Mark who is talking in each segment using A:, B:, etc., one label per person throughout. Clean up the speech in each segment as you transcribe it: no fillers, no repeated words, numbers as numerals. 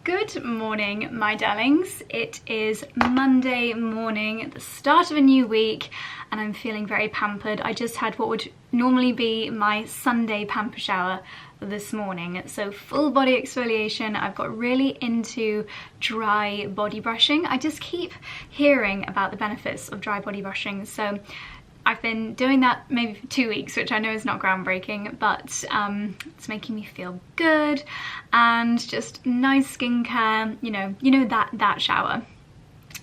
A: Good morning, my darlings. It is Monday morning, the start of a new week, and I'm feeling very pampered. I just had what would normally be my Sunday pamper shower this morning. So full body exfoliation. I've got really into dry body brushing. I just keep hearing about the benefits of dry body brushing. So I've been doing that maybe for 2 weeks, which I know is not groundbreaking, but it's making me feel good and just nice skincare, you know that shower.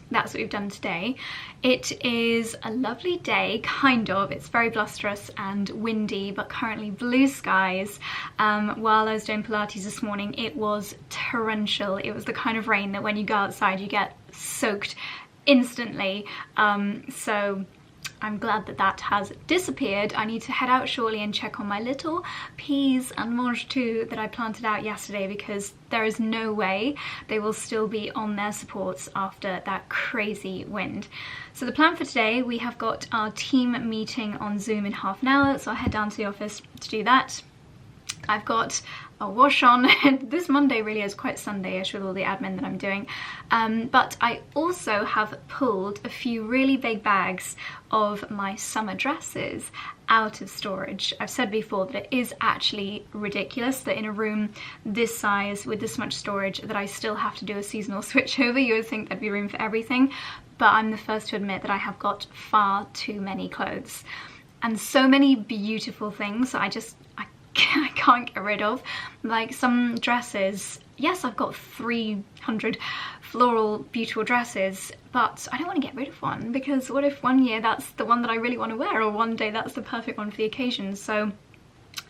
A: That's what we've done today. It is a lovely day, kind of. It's very blusterous and windy, but currently blue skies. While I was doing Pilates this morning, it was torrential. It was the kind of rain that when you go outside, you get soaked instantly. So I'm glad that that has disappeared. I need to head out shortly and check on my little peas and mange tout that I planted out yesterday, because there is no way they will still be on their supports after that crazy wind. So the plan for today, we have got our team meeting on Zoom in half an hour, so I'll head down to the office to do that. I've got a wash on. This Monday really is quite Sunday-ish with all the admin that I'm doing. But I also have pulled a few really big bags of my summer dresses out of storage. I've said before that it is actually ridiculous that in a room this size with this much storage that I still have to do a seasonal switchover. You would think there'd be room for everything, but I'm the first to admit that I have got far too many clothes and so many beautiful things that I can't get rid of. Like some dresses, yes, I've got 300 floral beautiful dresses, but I don't want to get rid of one, because what if one year that's the one that I really want to wear, or one day that's the perfect one for the occasion. So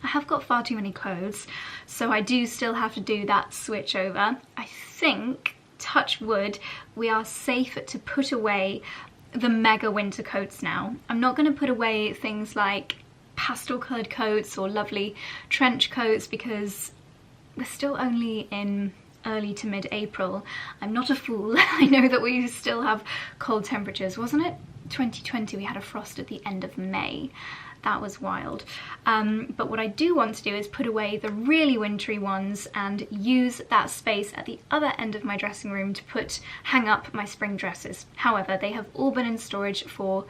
A: I have got far too many clothes, so I do still have to do that switch over. I think, touch wood, we are safe to put away the mega winter coats now. I'm not going to put away things like pastel coloured coats or lovely trench coats, because we're still only in early to mid-April. I'm not a fool. I know that we still have cold temperatures. Wasn't it 2020 we had a frost at the end of May? That was wild. But what I do want to do is put away the really wintry ones and use that space at the other end of my dressing room to hang up my spring dresses. However, they have all been in storage for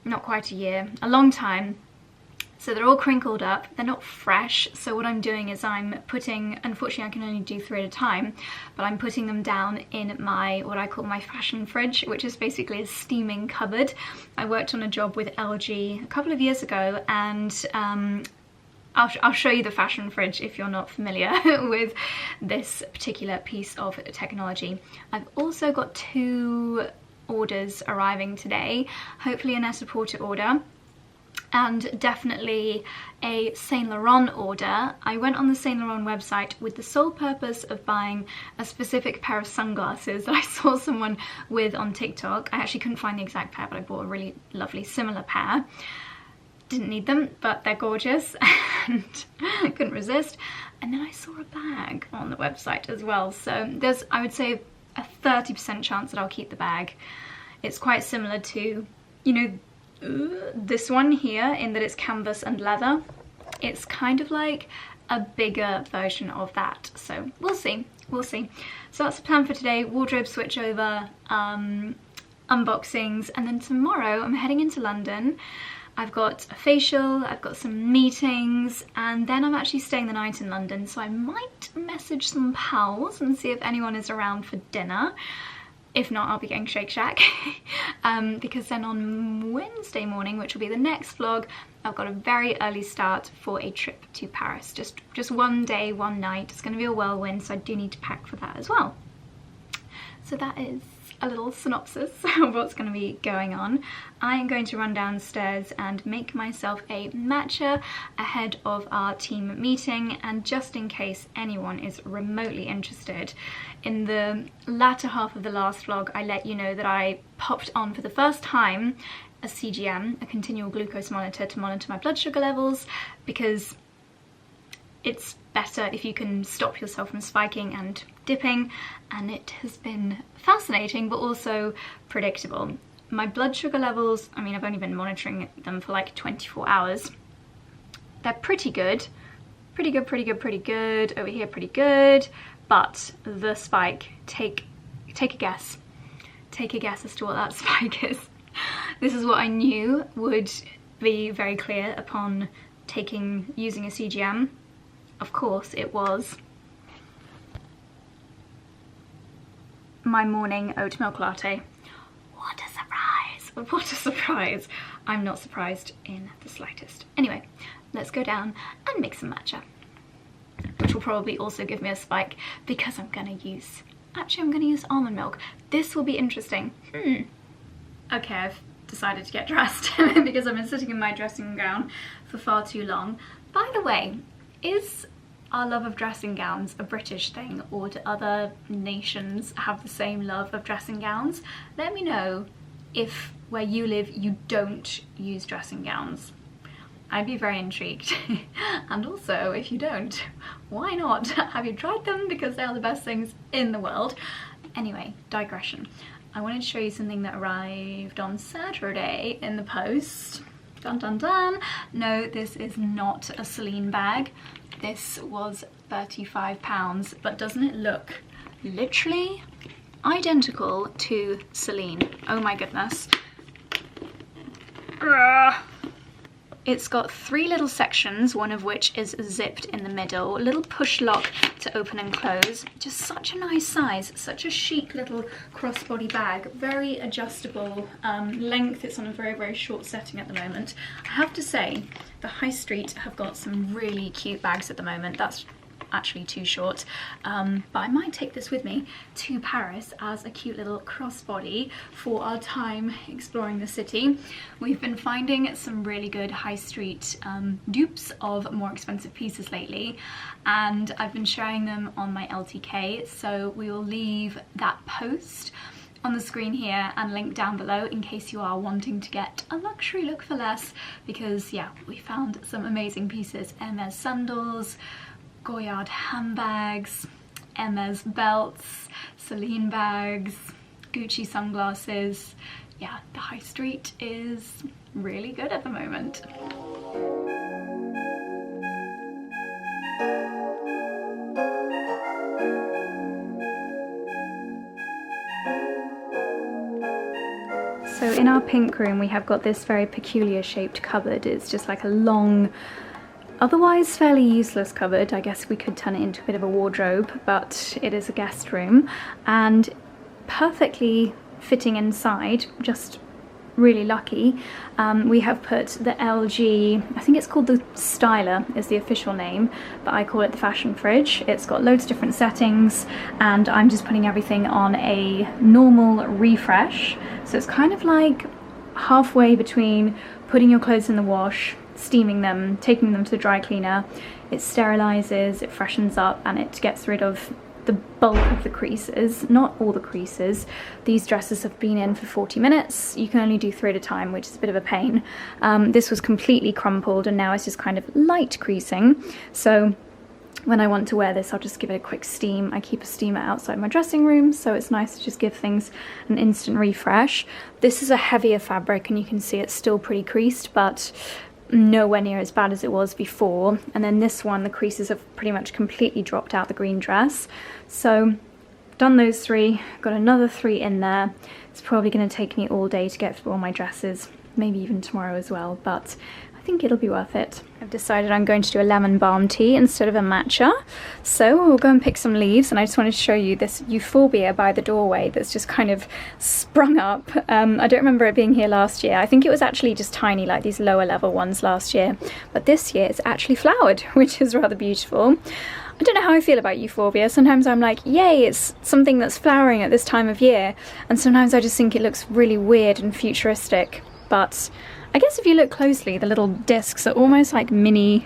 A: not quite a year, a long time. So they're all crinkled up, they're not fresh, so what I'm doing is I'm putting, unfortunately I can only do 3 at a time, but I'm putting them down in my, what I call my fashion fridge, which is basically a steaming cupboard. I worked on a job with LG a couple of years ago, and I'll show you the fashion fridge if you're not familiar with this particular piece of technology. I've also got 2 orders arriving today, hopefully a Net-A-Porter order, and definitely a Saint Laurent order. I went on the Saint Laurent website with the sole purpose of buying a specific pair of sunglasses that I saw someone with on TikTok. I actually couldn't find the exact pair, but I bought a really lovely similar pair. Didn't need them, but they're gorgeous and I couldn't resist. And then I saw a bag on the website as well. So there's, I would say, a 30% chance that I'll keep the bag. It's quite similar to, you know, this one here, in that it's canvas and leather. It's kind of like a bigger version of that, so we'll see. So that's the plan for today: wardrobe switchover, unboxings, and then tomorrow I'm heading into London. I've got a facial, I've got some meetings, and then I'm actually staying the night in London, so I might message some pals and see if anyone is around for dinner. If not, I'll be getting Shake Shack. Because then on Wednesday morning, which will be the next vlog, I've got a very early start for a trip to Paris. Just one day, one night. It's going to be a whirlwind, so I do need to pack for that as well. So that is a little synopsis of what's going to be going on. I am going to run downstairs and make myself a matcha ahead of our team meeting, and just in case anyone is remotely interested, in the latter half of the last vlog I let you know that I popped on for the first time a CGM, a continual glucose monitor, to monitor my blood sugar levels, because it's better if you can stop yourself from spiking and dipping, and it has been fascinating but also predictable. My blood sugar levels, I mean, I've only been monitoring them for like 24 hours. They're pretty good. Over here, pretty good. but the spike, take a guess. Take a guess as to what that spike is. This is what I knew would be very clear upon using a CGM. Of course, it was my morning oat milk latte. What a surprise! What a surprise! I'm not surprised in the slightest. Anyway, let's go down and make some matcha, which will probably also give me a spike because I'm gonna use almond milk. This will be interesting. Okay, I've decided to get dressed because I've been sitting in my dressing gown for far too long. By the way, is our love of dressing gowns a British thing, or do other nations have the same love of dressing gowns? Let me know if where you live you don't use dressing gowns. I'd be very intrigued. And also, if you don't, why not? Have you tried them? Because they are the best things in the world. Anyway, digression. I wanted to show you something that arrived on Saturday in the post. Dun dun dun. No, this is not a Celine bag. This was £35, but doesn't it look literally identical to Celine? Oh my goodness. It's got 3 little sections, one of which is zipped in the middle, a little push lock to open and close. Just such a nice size, such a chic little crossbody bag, very adjustable length. It's on a very, very short setting at the moment. I have to say, the High Street have got some really cute bags at the moment. That's actually too short, but I might take this with me to Paris as a cute little crossbody for our time exploring the city. We've been finding some really good high street dupes of more expensive pieces lately, and I've been sharing them on my LTK, so we will leave that post on the screen here and link down below in case you are wanting to get a luxury look for less, because yeah, we found some amazing pieces. Hermes sandals, Goyard handbags, Hermes belts, Celine bags, Gucci sunglasses. Yeah, the high street is really good at the moment. So in our pink room we have got this very peculiar shaped cupboard. It's just like a long, otherwise fairly useless cupboard. I guess we could turn it into a bit of a wardrobe, but it is a guest room and perfectly fitting inside, just really lucky. We have put the LG, I think it's called the Styler is the official name, but I call it the fashion fridge. It's got loads of different settings and I'm just putting everything on a normal refresh. So it's kind of like halfway between putting your clothes in the wash, steaming them, taking them to the dry cleaner. It sterilizes, it freshens up, and it gets rid of the bulk of the creases. Not all the creases. These dresses have been in for 40 minutes. You can only do 3 at a time, which is a bit of a pain. This was completely crumpled and now it's just kind of light creasing. So when I want to wear this, I'll just give it a quick steam. I keep a steamer outside my dressing room, so it's nice to just give things an instant refresh. This is a heavier fabric and you can see it's still pretty creased, but nowhere near as bad as it was before. And then this one, the creases have pretty much completely dropped out the green dress. So done those 3, got another 3 in there. It's probably going to take me all day to get through all my dresses, maybe even tomorrow as well, but I think it'll be worth it. I've decided I'm going to do a lemon balm tea instead of a matcha. So we'll go and pick some leaves, and I just wanted to show you this euphorbia by the doorway that's just kind of sprung up. I don't remember it being here last year. I think it was actually just tiny, like these lower level ones last year. But this year it's actually flowered, which is rather beautiful. I don't know how I feel about euphorbia. Sometimes I'm like, yay, it's something that's flowering at this time of year. And sometimes I just think it looks really weird and futuristic. But I guess if you look closely, the little discs are almost like mini,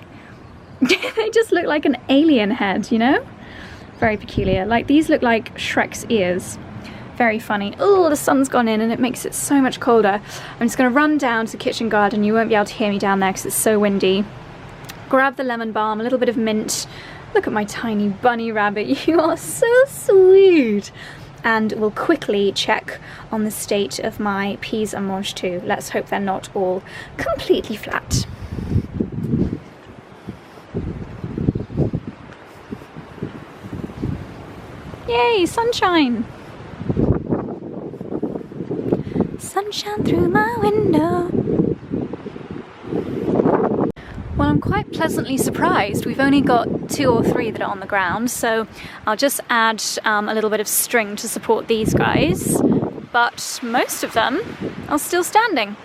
A: they just look like an alien head, you know? Very peculiar. Like these look like Shrek's ears. Very funny. Oh, the sun's gone in and it makes it so much colder. I'm just gonna run down to the kitchen garden. You won't be able to hear me down there because it's so windy. Grab the lemon balm, a little bit of mint. Look at my tiny bunny rabbit. You are so sweet. And we'll quickly check on the state of my peas and mange too. Let's hope they're not all completely flat. Yay, sunshine! Sunshine through my window. Well, I'm quite pleasantly surprised. We've only got 2 or 3 that are on the ground, so I'll just add a little bit of string to support these guys. But most of them are still standing.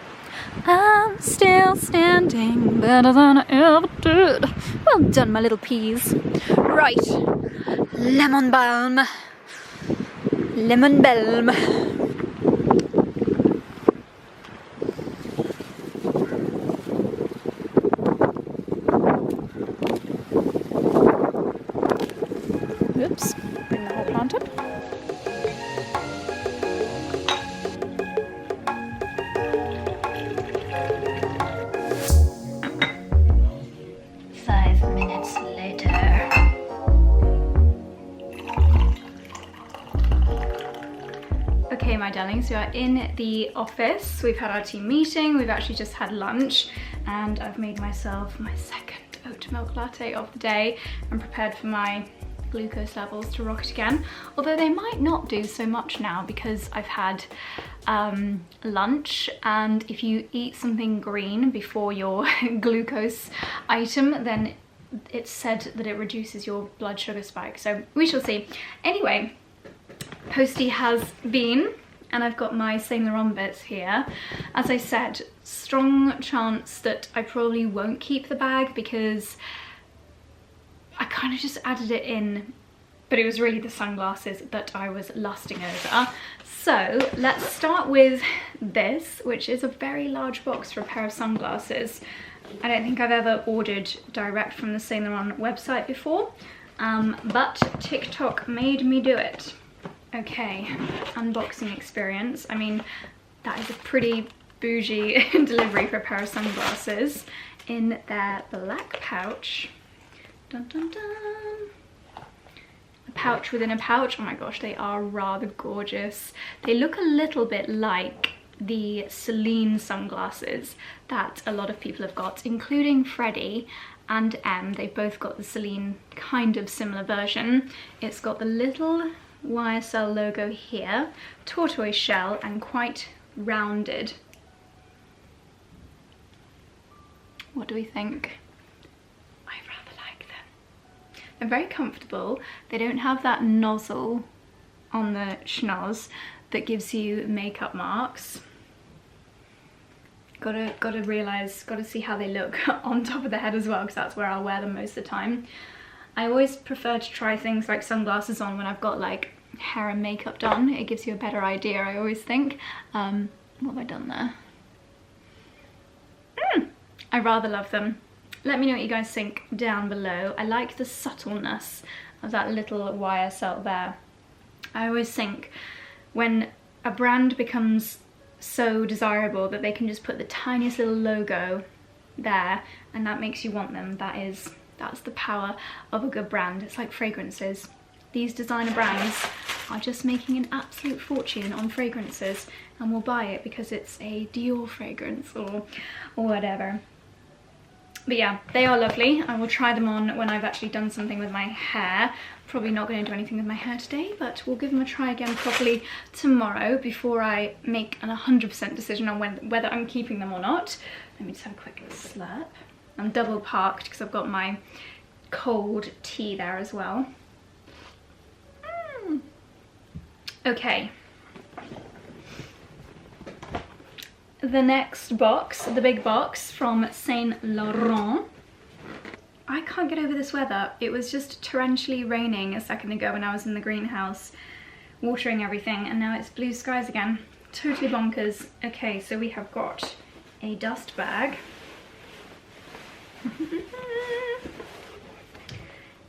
A: I'm still standing, better than I ever did. Well done, my little peas. Right, lemon balm. Lemon balm. Oops, bring the whole plant up. Okay, my darlings, we are in the office. We've had our team meeting, we've actually just had lunch, and I've made myself my second oat milk latte of the day. I'm prepared for my glucose levels to rocket again, although they might not do so much now because I've had lunch, and if you eat something green before your glucose item, then it's said that it reduces your blood sugar spike, so we shall see. Anyway, postie has been, and I've got my Saint Laurent bits here. As I said, strong chance that I probably won't keep the bag because I kind of just added it in, but it was really the sunglasses that I was lusting over. So let's start with this, which is a very large box for a pair of sunglasses. I don't think I've ever ordered direct from the Saint Laurent website before, but TikTok made me do it. Okay, unboxing experience. I mean, that is a pretty bougie delivery for a pair of sunglasses in their black pouch. Dun, dun, dun. A pouch within a pouch. Oh my gosh, they are rather gorgeous. They look a little bit like the Celine sunglasses that a lot of people have got, including Freddie and Em. They've both got the Celine kind of similar version. It's got the little YSL logo here, tortoise shell, and quite rounded. What do we think? I rather like them. They're very comfortable. They don't have that nozzle on the schnoz that gives you makeup marks. Gotta realize, gotta see how they look on top of the head as well, because that's where I'll wear them most of the time. I always prefer to try things like sunglasses on when I've got like hair and makeup done. It gives you a better idea, I always think. What have I done there? I rather love them. Let me know what you guys think down below. I like the subtleness of that little YSL there. I always think when a brand becomes so desirable that they can just put the tiniest little logo there and that makes you want them, that's the power of a good brand. It's like fragrances. These designer brands are just making an absolute fortune on fragrances, and we'll buy it because it's a Dior fragrance or whatever. But yeah, they are lovely. I will try them on when I've actually done something with my hair. Probably not going to do anything with my hair today, but we'll give them a try again properly tomorrow before I make an 100% decision on whether I'm keeping them or not. Let me just have a quick slurp. I'm double parked because I've got my cold tea there as well. Okay. The next box, the big box from Saint Laurent. I can't get over this weather. It was just torrentially raining a second ago when I was in the greenhouse watering everything, and now it's blue skies again. Totally bonkers. Okay, so we have got a dust bag.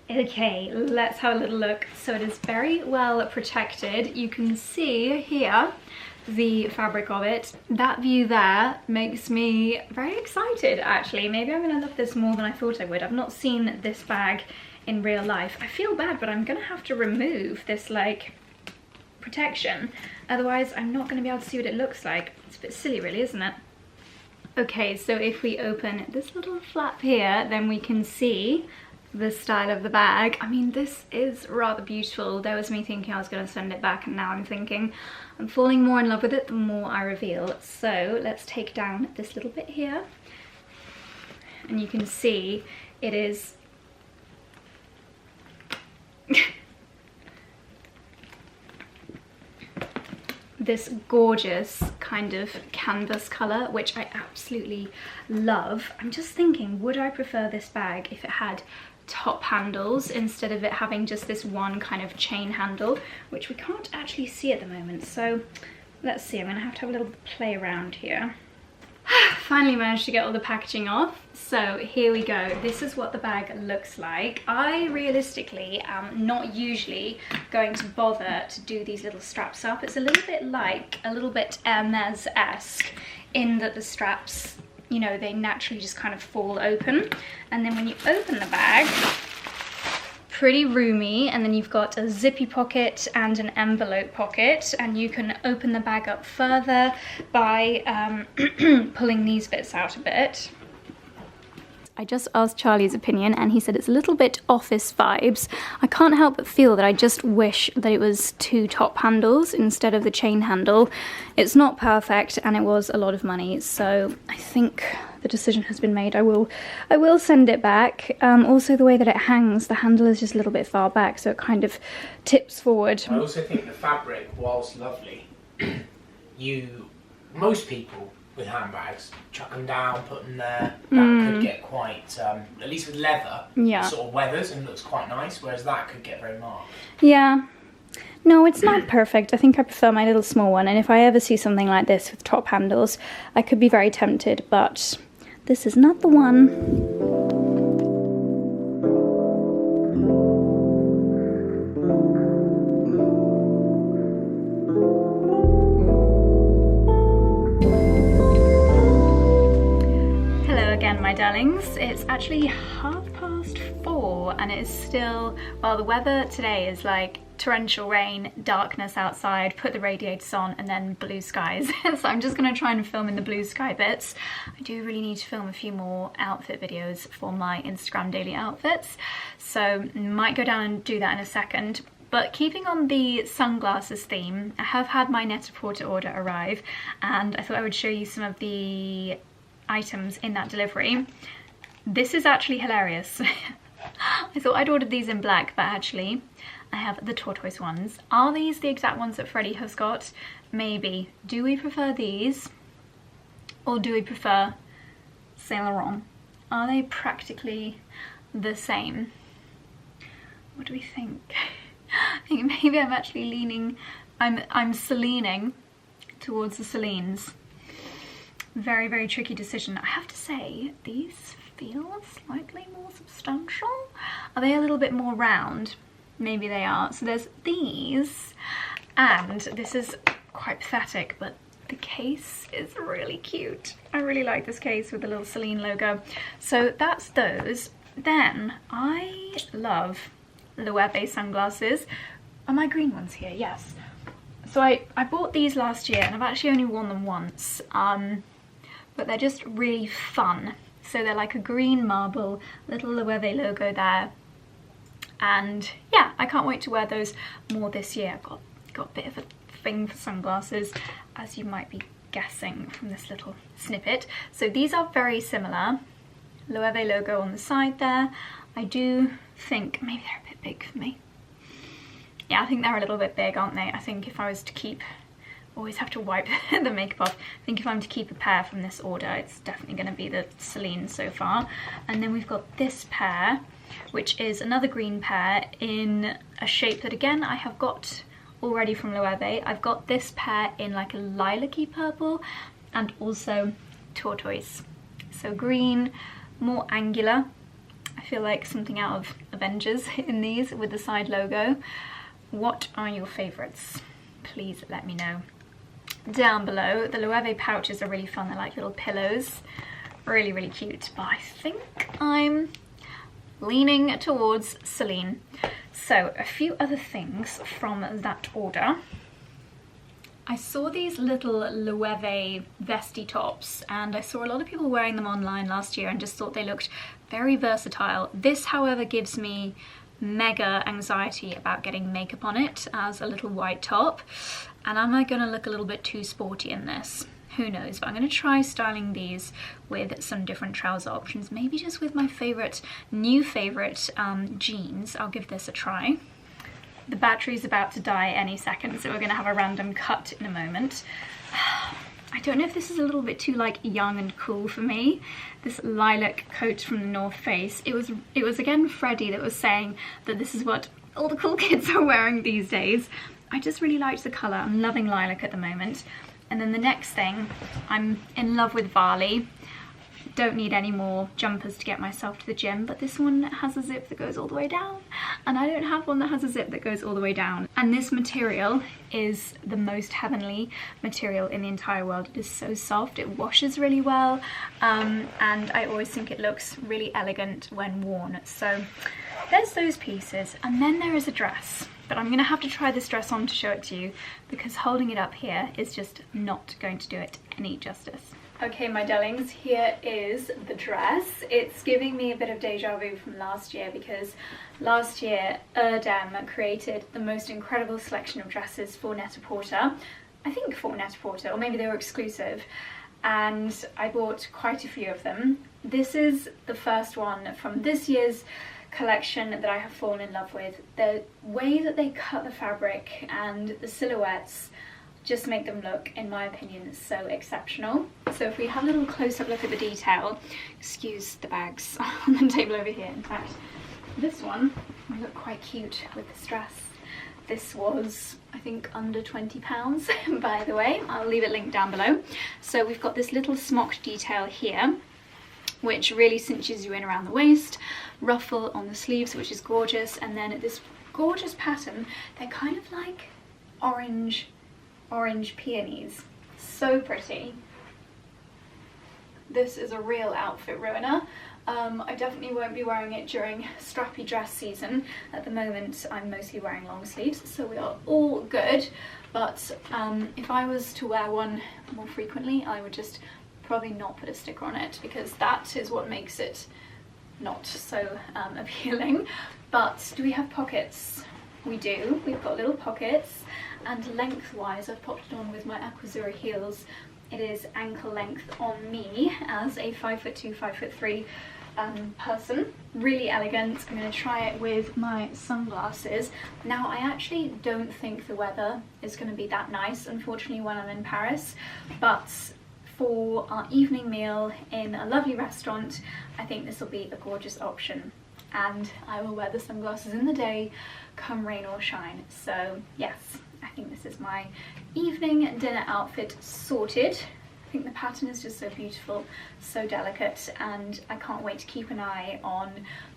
A: Okay, let's have a little look. So it is very well protected. You can see here the fabric of it. That view there makes me very excited, actually. Maybe I'm gonna love this more than I thought I would. I've not seen this bag in real life. I feel bad, but I'm gonna have to remove this like protection. Otherwise, I'm not gonna be able to see what it looks like. It's a bit silly really, isn't it? Okay, so if we open this little flap here, then we can see the style of the bag. I mean, this is rather beautiful. There was me thinking I was going to send it back, and now I'm thinking I'm falling more in love with it the more I reveal. So let's take down this little bit here, and you can see it is this gorgeous kind of canvas colour, which I absolutely love. I'm just thinking, would I prefer this bag if it had top handles instead of it having just this one kind of chain handle, which we can't actually see at the moment. So let's see, I'm gonna have to have a little play around here. Finally managed to get all the packaging off, so here we go. This is what the bag looks like. I realistically am not usually going to bother to do these little straps up. It's a little bit like, a little bit Hermes-esque in that the straps, you know, they naturally just kind of fall open, and then when you open the bag, pretty roomy, and then you've got a zippy pocket and an envelope pocket, and you can open the bag up further by pulling these bits out a bit. I just asked Charlie's opinion, and he said it's a little bit office vibes. I can't help but feel that I just wish that it was 2 top handles instead of the chain handle. It's not perfect, and it was a lot of money, so I think the decision has been made. I will send it back. Also, the way that it hangs, the handle is just a little bit far back, so it kind of tips forward.
B: I also think the fabric, whilst lovely, most people with handbags chuck them down, put them there. That could get quite, at least with leather, it sort of weathers and looks quite nice, whereas that could get very marked.
A: Yeah. No, it's not perfect. I think I prefer my little small one, and if I ever see something like this with top handles, I could be very tempted, but this is not the one. My darlings, it's actually 4:30 and it is still, well, the weather today is like torrential rain, darkness outside, put the radiators on, and then blue skies. So I'm just going to try and film in the blue sky bits. I do really need to film a few more outfit videos for my Instagram daily outfits, so might go down and do that in a second. But keeping on the sunglasses theme, I have had my Net-A-Porter order arrive, and I thought I would show you some of the items in that delivery. This is actually hilarious. I thought I'd ordered these in black, but actually I have the tortoise ones. Are these the exact ones that Freddie has got? Maybe. Do we prefer these, or do we prefer Saint Laurent? Are they practically the same? What do we think? I think maybe I'm actually leaning, I'm Celining towards the Celines. Very, very tricky decision. I have to say, these feel slightly more substantial. Are they a little bit more round? Maybe they are. So there's these, and this is quite pathetic, but the case is really cute. I really like this case with the little Celine logo. So that's those. Then I love Loewe sunglasses. Are my green ones here? Yes. So I bought these last year, and I've actually only worn them once. But they're just really fun. So they're like a green marble, little Loewe logo there. And yeah, I can't wait to wear those more this year. I've got a bit of a thing for sunglasses, as you might be guessing from this little snippet. So these are very similar. Loewe logo on the side there. I do think maybe they're a bit big for me. Yeah, I think they're a little bit big, aren't they? I think if I was to keep, always have to wipe the makeup off. I think if I'm to keep a pair from this order, it's definitely going to be the Celine so far. And then we've got this pair, which is another green pair in a shape that, again, I have got already from Loewe. I've got this pair in like a lilac-y purple and also tortoise. So green, more angular. I feel like something out of Avengers in these with the side logo. What are your favourites? Please let me know down below. The Loewe pouches are really fun. They're like little pillows. Really, really cute. But I think I'm leaning towards Celine. So a few other things from that order. I saw these little Loewe vesty tops, and I saw a lot of people wearing them online last year and just thought they looked very versatile. This, however, gives me mega anxiety about getting makeup on it as a little white top. And am I gonna look a little bit too sporty in this? Who knows, but I'm gonna try styling these with some different trouser options, maybe just with my new favorite jeans. I'll give this a try. The battery's about to die any second, so we're gonna have a random cut in a moment. I don't know if this is a little bit too like young and cool for me. This lilac coat from the North Face. It was again Freddie that was saying that this is what all the cool kids are wearing these days. I just really liked the colour. I'm loving lilac at the moment. And then the next thing, I'm in love with Varley. Don't need any more jumpers to get myself to the gym, but this one has a zip that goes all the way down, and I don't have one that has a zip that goes all the way down. And this material is the most heavenly material in the entire world. It is so soft, it washes really well, and I always think it looks really elegant when worn. So there's those pieces, and then there is a dress. But I'm gonna have to try this dress on to show it to you, because holding it up here is just not going to do it any justice. Okay, my darlings, here is the dress. It's giving me a bit of deja vu from last year, because last year Erdem created the most incredible selection of dresses for Net-A-Porter. I think for Net-A-Porter, or maybe they were exclusive, and I bought quite a few of them. This is the first one from this year's collection that I have fallen in love with. The way that they cut the fabric and the silhouettes just make them look, in my opinion, so exceptional. So if we have a little close-up look at the detail, excuse the bags on the table over here. In fact, this one will look quite cute with this dress. This was, I think, under £20, by the way. I'll leave it linked down below. So we've got this little smock detail here, which really cinches you in around the waist, ruffle on the sleeves, which is gorgeous, and then this gorgeous pattern. They're kind of like orange peonies. So pretty. This is a real outfit ruiner. I definitely won't be wearing it during strappy dress season. At the moment I'm mostly wearing long sleeves, so we are all good, but if I was to wear one more frequently, I would just probably not put a sticker on it, because that is what makes it not so appealing. But do we have pockets? We do. We've got little pockets, and lengthwise I've popped it on with my Aquazzura heels. It is ankle length on me as a 5'2", 5'3" person. Really elegant. I'm going to try it with my sunglasses. Now, I actually don't think the weather is going to be that nice, unfortunately, when I'm in Paris, but for our evening meal in a lovely restaurant, I think this will be a gorgeous option. And I will wear the sunglasses in the day, come rain or shine. So yes, I think this is my evening dinner outfit sorted. I think the pattern is just so beautiful, so delicate, and I can't wait to keep an eye on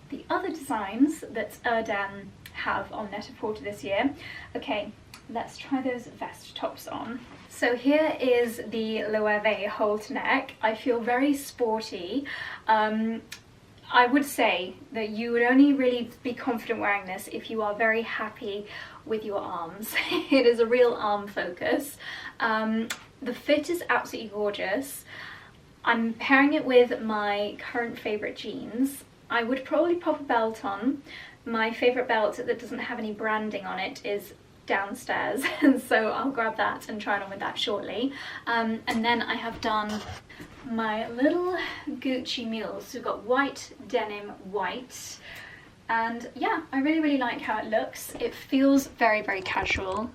A: the other designs that Erdem have on Net-A-Porter this year. Okay, let's try those vest tops on. So here is the Loewe hold neck. I feel very sporty. I would say that you would only really be confident wearing this if you are very happy with your arms. It is a real arm focus. The fit is absolutely gorgeous. I'm pairing it with my current favourite jeans. I would probably pop a belt on. My favourite belt that doesn't have any branding on it is downstairs, and so I'll grab that and try it on with that shortly. And then I have done my little Gucci mules. So we've got white denim, white, and yeah, I really like how it looks. It feels very casual.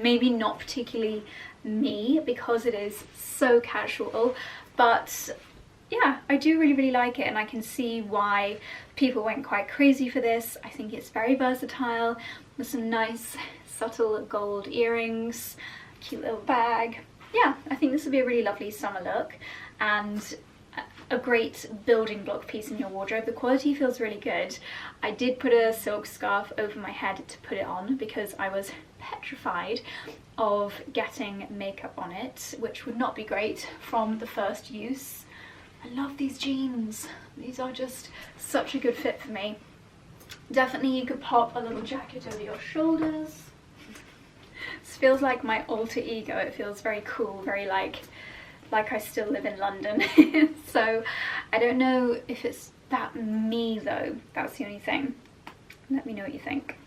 A: Maybe not particularly me, because it is so casual, but yeah, I do really like it, and I can see why people went quite crazy for this. I think it's very versatile, with some nice subtle gold earrings, cute little bag. Yeah, I think this would be a really lovely summer look, and a great building block piece in your wardrobe. The quality feels really good. I did put a silk scarf over my head to put it on, because I was petrified of getting makeup on it, which would not be great from the first use. I love these jeans. These are just such a good fit for me. Definitely you could pop a little jacket over your shoulders. This feels like my alter ego. It feels very cool, very like I still live in London. So I don't know if it's that me though, that's the only thing. Let me know what you think.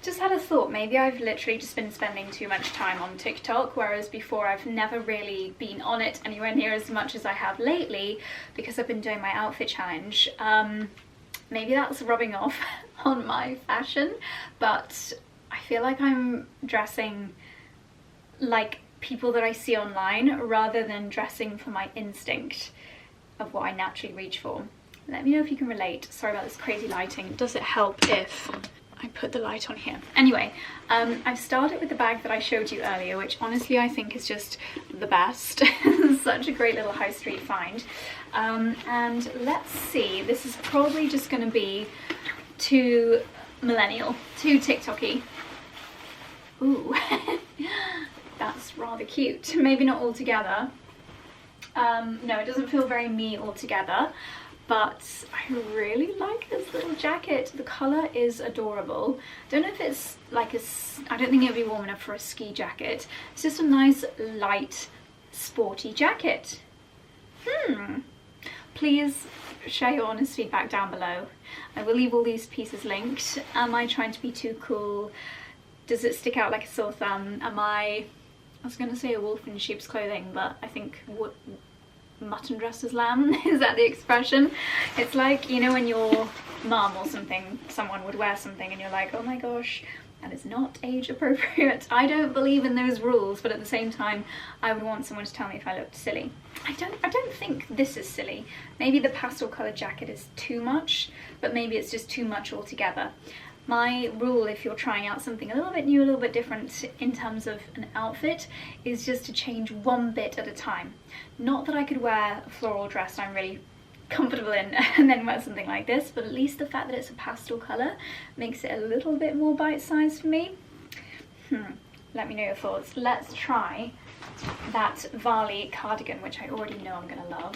A: Just had a thought, maybe I've literally just been spending too much time on TikTok, whereas before I've never really been on it anywhere near as much as I have lately because I've been doing my outfit challenge. Maybe that's rubbing off on my fashion, but I feel like I'm dressing like people that I see online rather than dressing for my instinct of what I naturally reach for. Let me know if you can relate. Sorry about this crazy lighting. Does it help if I put the light on here? Anyway, I've started with the bag that I showed you earlier, which honestly I think is just the best. Such a great little high street find. And let's see, this is probably just going to be too millennial, too TikTok-y. Ooh, that's rather cute. Maybe not altogether. No, it doesn't feel very me altogether. But I really like this little jacket. The colour is adorable. Don't know if it's like I don't think it would be warm enough for a ski jacket. It's just a nice, light, sporty jacket. Please share your honest feedback down below. I will leave all these pieces linked. Am I trying to be too cool? Does it stick out like a sore thumb? Am I was going to say a wolf in sheep's clothing, but I think mutton dressed as lamb. Is that the expression? It's like, you know, when your mum or someone would wear something and you're like, oh my gosh, that is not age appropriate. I don't believe in those rules, but at the same time I would want someone to tell me if I looked silly. I don't think this is silly. Maybe the pastel coloured jacket is too much, but maybe it's just too much altogether. My rule, if you're trying out something a little bit new, a little bit different in terms of an outfit, is just to change one bit at a time. Not that I could wear a floral dress I'm really comfortable in and then wear something like this, but at least the fact that it's a pastel colour makes it a little bit more bite-sized for me. Let me know your thoughts. Let's try that Varley cardigan, which I already know I'm going to love.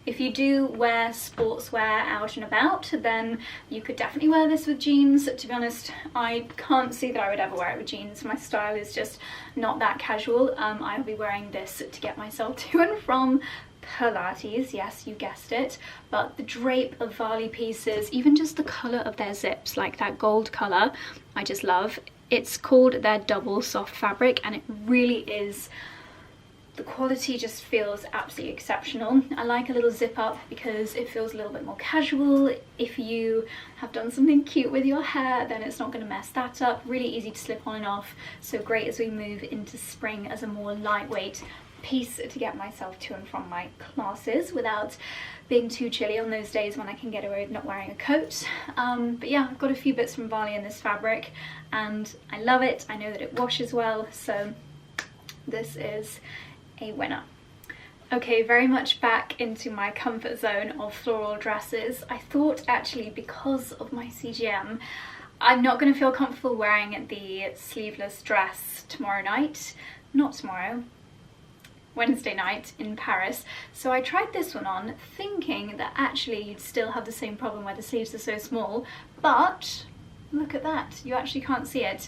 A: If you do wear sportswear out and about, then you could definitely wear this with jeans. To be honest, I can't see that I would ever wear it with jeans. My style is just not that casual. I'll be wearing this to get myself to and from Pilates, yes, you guessed it. But the drape of Varley pieces, even just the colour of their zips, like that gold colour, I just love. It's called their double soft fabric, and it really is. The quality just feels absolutely exceptional. I like a little zip up because it feels a little bit more casual. If you have done something cute with your hair, then it's not going to mess that up. Really easy to slip on and off. So great as we move into spring as a more lightweight piece to get myself to and from my classes without being too chilly on those days when I can get away with not wearing a coat. But yeah, I've got a few bits from Varley in this fabric and I love it. I know that it washes well, so this is a winner. Okay, very much back into my comfort zone of floral dresses. I thought actually, because of my CGM, I'm not going to feel comfortable wearing the sleeveless dress tomorrow night. Not tomorrow, Wednesday night in Paris. So I tried this one on thinking that actually you'd still have the same problem where the sleeves are so small, but look at that, you actually can't see it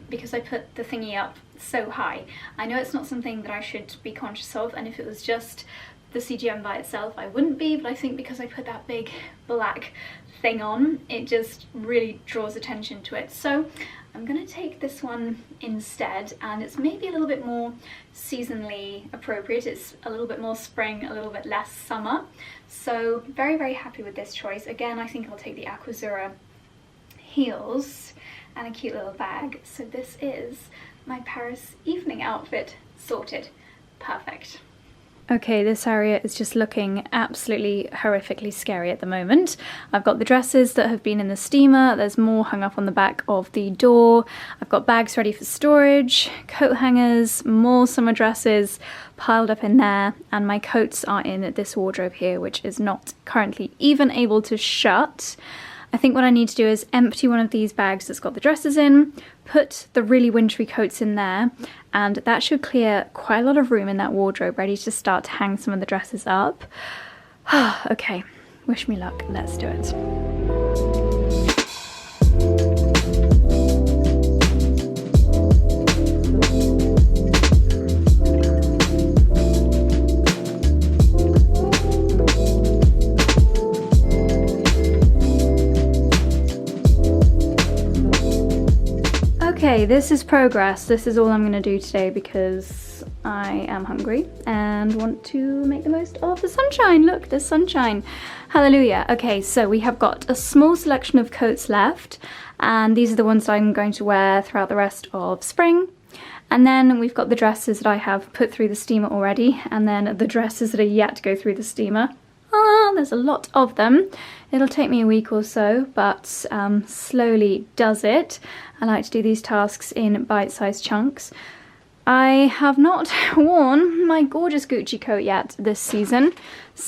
A: because I put the thingy up so high. I know it's not something that I should be conscious of, and if it was just the CGM by itself I wouldn't be, but I think because I put that big black thing on, it just really draws attention to it. So I'm going to take this one instead, and it's maybe a little bit more seasonally appropriate. It's a little bit more spring, a little bit less summer. So very, very happy with this choice. Again, I think I'll take the Aquazzura heels and a cute little bag. So this is my Paris evening outfit sorted. Perfect. Okay, this area is just looking absolutely horrifically scary at the moment. I've got the dresses that have been in the steamer, there's more hung up on the back of the door, I've got bags ready for storage, coat hangers, more summer dresses piled up in there, and my coats are in this wardrobe here, which is not currently even able to shut. I think what I need to do is empty one of these bags that's got the dresses in, put the really wintry coats in there, and that should clear quite a lot of room in that wardrobe, ready to start to hang some of the dresses up. Okay, wish me luck, let's do it. this is progress. This is all I'm gonna do today because I am hungry and want to make the most of the sunshine. Look, there's sunshine. Hallelujah. Okay, so we have got a small selection of coats left, and these are the ones I'm going to wear throughout the rest of spring. And then we've got the dresses that I have put through the steamer already, and then the dresses that are yet to go through the steamer. There's a lot of them. It'll take me a week or so, but slowly does it. I like to do these tasks in bite-sized chunks. I have not worn my gorgeous Gucci coat yet this season,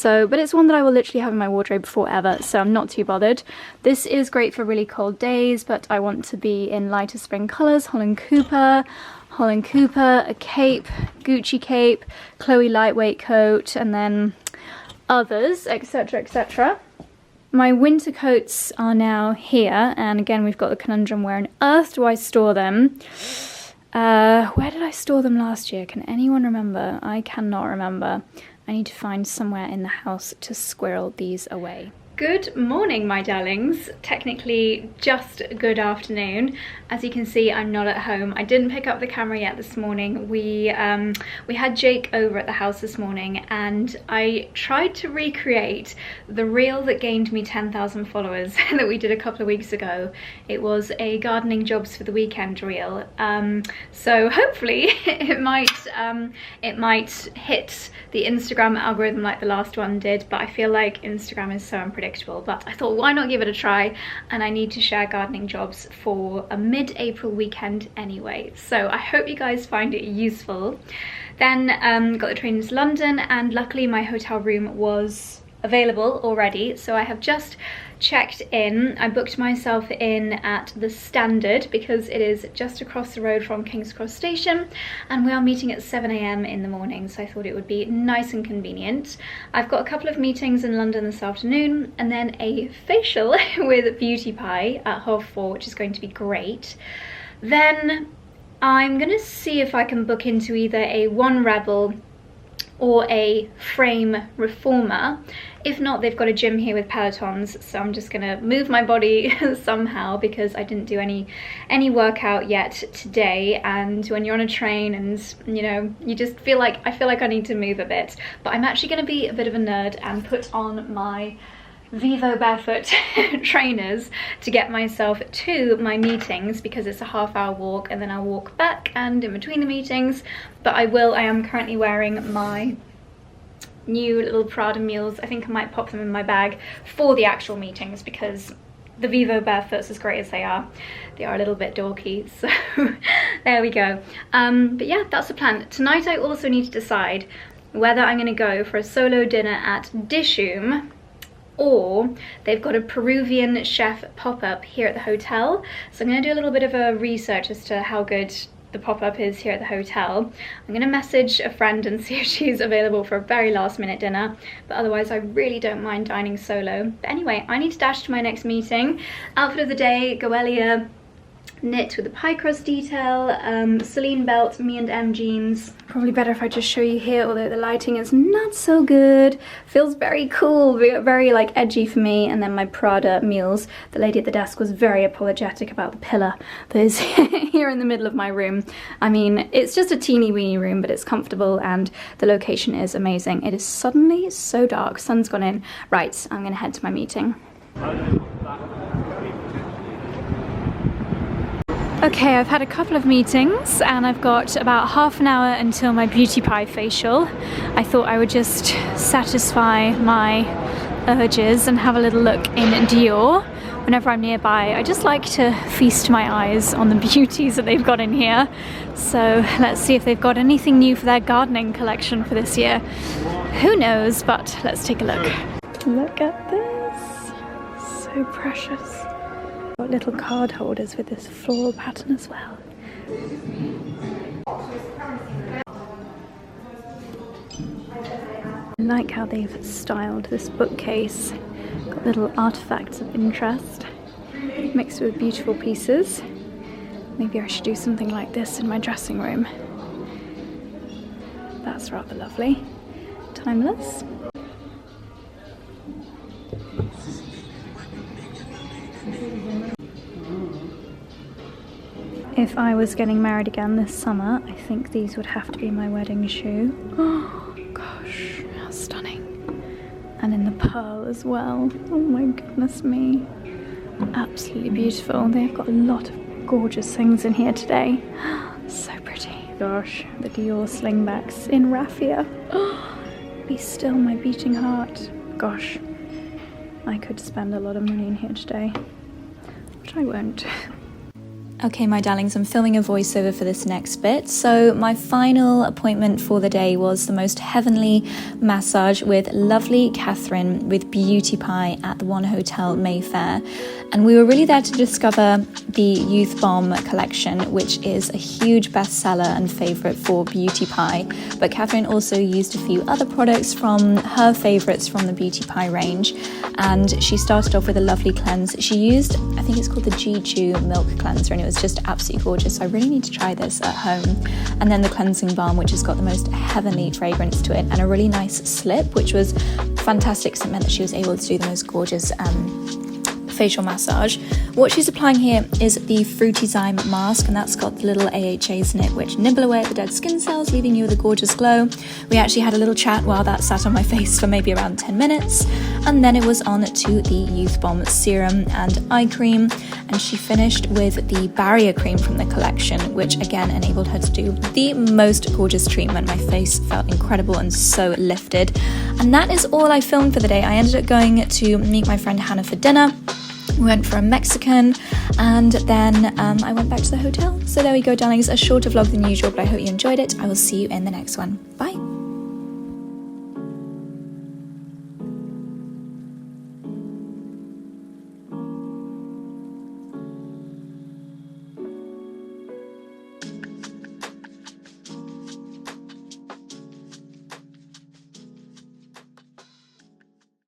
A: but it's one that I will literally have in my wardrobe forever, so I'm not too bothered. This is great for really cold days, but I want to be in lighter spring colours. Holland Cooper, a cape, Gucci cape, Chloe lightweight coat, and then others, etc, etc. My winter coats are now here, and again we've got the conundrum, where on earth do I store them? Where did I store them last year? Can anyone remember? I cannot remember. I need to find somewhere in the house to squirrel these away. Good morning, my darlings. Technically just good afternoon. As you can see, I'm not at home. I didn't pick up the camera yet this morning. We had Jake over at the house this morning, and I tried to recreate the reel that gained me 10,000 followers that we did a couple of weeks ago. It was a gardening jobs for the weekend reel. So hopefully it might hit the Instagram algorithm like the last one did, but I feel like Instagram is so unpredictable. But I thought, why not give it a try? And I need to share gardening jobs for a mid-April weekend anyway, so I hope you guys find it useful. Then got the train into London, and luckily my hotel room was available already, so I have just checked in. I booked myself in at the Standard because it is just across the road from King's Cross Station, and we are meeting at 7 AM in the morning, so I thought it would be nice and convenient. I've got a couple of meetings in London this afternoon, and then a facial with Beauty Pie at 4:30, which is going to be great. Then I'm gonna see if I can book into either a One Rebel or a frame reformer. If not, they've got a gym here with Pelotons, so I'm just gonna move my body somehow, because I didn't do any workout yet today, and when you're on a train and you know, you just feel like, I feel like I need to move a bit. But I'm actually gonna be a bit of a nerd and put on my Vivo barefoot trainers to get myself to my meetings, because it's a half-hour walk and then I'll walk back and in between the meetings. But I am currently wearing my new little Prada mules. I think I might pop them in my bag for the actual meetings, because the Vivo barefoots, as great as they are a little bit dorky, so there we go. But yeah, that's the plan. Tonight I also need to decide whether I'm going to go for a solo dinner at Dishoom, or they've got a Peruvian chef pop-up here at the hotel. So I'm going to do a little bit of a research as to how good the pop-up is here at the hotel. I'm going to message a friend and see if she's available for a very last minute dinner, but otherwise I really don't mind dining solo. But anyway, I need to dash to my next meeting. Outfit of the day, Goelia knit with the pie crust detail, Celine belt, me and M jeans. Probably better if I just show you here, although the lighting is not so good. Feels very cool, very like edgy for me. And then my Prada mules. The lady at the desk was very apologetic about the pillar that is here in the middle of my room. I mean, it's just a teeny weeny room, but it's comfortable and the location is amazing. It is suddenly so dark, sun's gone in. Right, I'm gonna head to my meeting. Okay, I've had a couple of meetings and I've got about half an hour until my Beauty Pie facial. I thought I would just satisfy my urges and have a little look in Dior. Whenever I'm nearby, I just like to feast my eyes on the beauties that they've got in here. So let's see if they've got anything new for their gardening collection for this year. Who knows, but let's take a look. Look at this, so precious. Got little card holders with this floral pattern as well. I like how they've styled this bookcase. Got little artifacts of interest mixed with beautiful pieces. Maybe I should do something like this in my dressing room. That's rather lovely. Timeless. If I was getting married again this summer, I think these would have to be my wedding shoe. Oh gosh, how stunning. And in the pearl as well. Oh my goodness me. Absolutely beautiful. They've got a lot of gorgeous things in here today. So pretty. Gosh, the Dior slingbacks in raffia. Be still my beating heart. Gosh, I could spend a lot of money in here today, but I won't. Okay, my darlings, I'm filming a voiceover for this next bit. So my final appointment for the day was the most heavenly massage with lovely Catherine with Beauty Pie at the One Hotel Mayfair. And we were really there to discover the Youth Bomb collection, which is a huge bestseller and favourite for Beauty Pie. But Catherine also used a few other products from her favourites from the Beauty Pie range. And she started off with a lovely cleanse. She used, I think it's called the Goo.gl milk cleanser, and it was just absolutely gorgeous. So I really need to try this at home. And then the cleansing balm, which has got the most heavenly fragrance to it, and a really nice slip, which was fantastic because it meant that she was able to do the most gorgeous facial massage. What she's applying here is the Fruity Zyme mask, and that's got the little AHAs in it which nibble away at the dead skin cells, leaving you with a gorgeous glow. We actually had a little chat while that sat on my face for maybe around 10 minutes, and then it was on to the Youth Bomb serum and eye cream, and she finished with the barrier cream from the collection, which again enabled her to do the most gorgeous treatment. My face felt incredible and so lifted. And that is all I filmed for the day. I ended up going to meet my friend Hannah for dinner. We went for a Mexican, and then I went back to the hotel. So there we go, darlings, a shorter vlog than usual, but I hope you enjoyed it. I will see you in the next one. Bye.